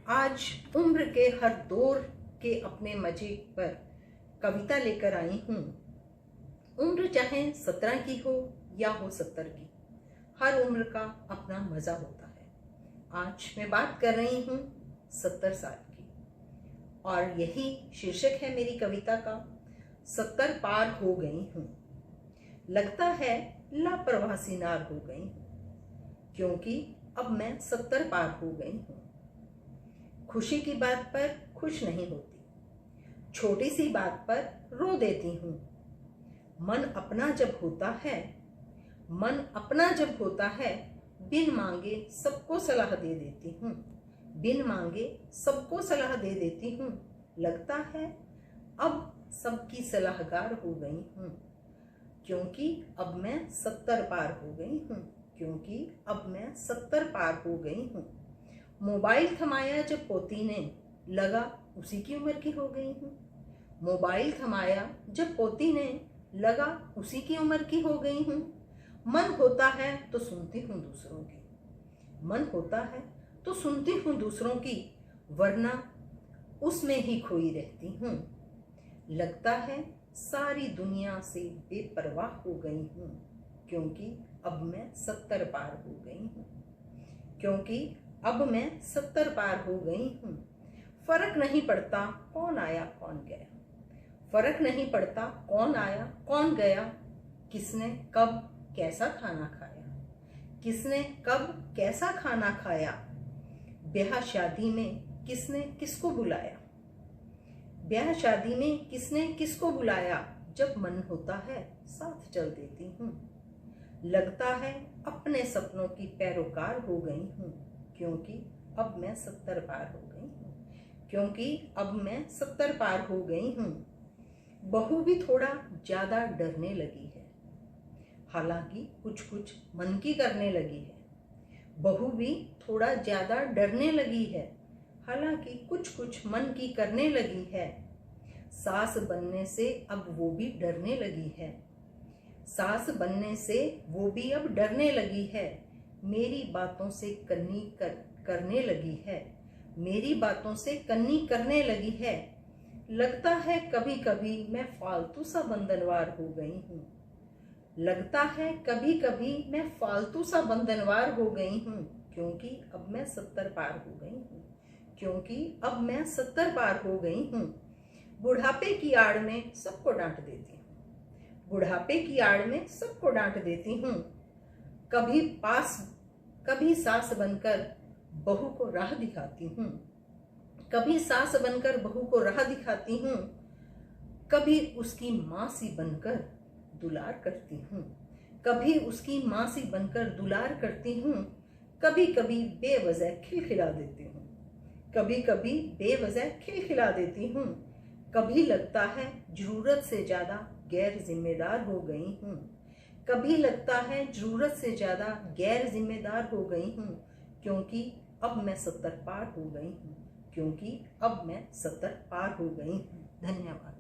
आज उम्र के हर दौर के अपने मजे पर कविता लेकर आई हूँ। उम्र चाहे 17 की हो या हो 70 की, हर उम्र का अपना मजा होता है। आज मैं बात कर रही हूँ 70 साल की, और यही शीर्षक है मेरी कविता का। 70 पार हो गई हूँ, लगता है लापरवाह सी नार हो गई हूँ, क्योंकि अब मैं 70 पार हो गई हूँ। खुशी की बात पर खुश नहीं होती, छोटी सी बात पर रो देती हूँ। मन अपना जब होता है, बिन मांगे सबको सलाह दे देती हूँ। बिन मांगे सबको सलाह दे देती हूँ। लगता है अब सबकी सलाहकार हो गई हूँ, क्योंकि अब मैं 70 पार हो गई हूँ। क्योंकि अब मैं 70 पार हो गई हूँ। मोबाइल थमाया जब पोती ने, लगा उसी की उम्र की हो गई हूँ। मोबाइल थमाया जब पोती ने, लगा उसी की उम्र की हो गई हूँ। मन होता है तो सुनती हूँ दूसरों की, मन होता है तो सुनती हूँ दूसरों की, वरना उसमें ही खोई रहती हूँ। लगता है सारी दुनिया से बेपरवाह हो गई हूँ, क्योंकि अब मैं 70 पार हो गई हूँ। क्योंकि अब मैं 70 पार हो गई हूँ। फर्क नहीं पड़ता कौन आया कौन गया, फर्क नहीं पड़ता कौन आया कौन गया। किसने कब कैसा खाना खाया, किसने कब कैसा खाना खाया। ब्याह शादी में किसने किसको बुलाया, ब्याह शादी में किसने किसको बुलाया। जब मन होता है साथ चल देती हूँ। लगता है अपने सपनों की पैरोकार हो गई हूँ, क्योंकि अब मैं 70 पार हो गई हूँ। क्योंकि अब मैं 70 पार हो गई हूँ। बहू भी थोड़ा ज्यादा डरने लगी है, हालांकि कुछ कुछ मन की करने लगी है। बहू भी थोड़ा ज्यादा डरने लगी है, हालांकि कुछ कुछ मन की करने लगी है। सास बनने से अब वो भी डरने लगी है, सास बनने से वो भी अब डरने लगी है। मेरी बातों से कन्नी करने लगी है, मेरी बातों से कन्नी करने लगी है। लगता है कभी कभी मैं फालतू सा बंधनवार हो गई हूँ। लगता है कभी कभी मैं फालतू सा बंधनवार हो गई हूँ, क्योंकि अब मैं 70 पार हो गई हूँ। क्योंकि अब मैं 70 पार हो गई हूँ। बुढ़ापे की आड़ में सबको डांट देती हूँ, बुढ़ापे की आड़ में सबको डांट देती हूँ। कभी सास बनकर बहू को राह दिखाती हूँ, कभी सास बनकर बहू को राह दिखाती हूँ। कभी उसकी माँ सी बनकर दुलार करती हूँ, कभी उसकी माँ सी बनकर दुलार करती हूँ। कभी कभी बेवजह खिलखिला देती हूँ, कभी कभी बेवजह खिलखिला देती हूँ। कभी लगता है जरूरत से ज्यादा गैर जिम्मेदार हो गई हूँ, कभी लगता है जरूरत से ज्यादा गैर जिम्मेदार हो गई हूँ। क्योंकि अब मैं 70 पार हो गई हूँ, क्योंकि अब मैं 70 पार हो गई हूँ। धन्यवाद।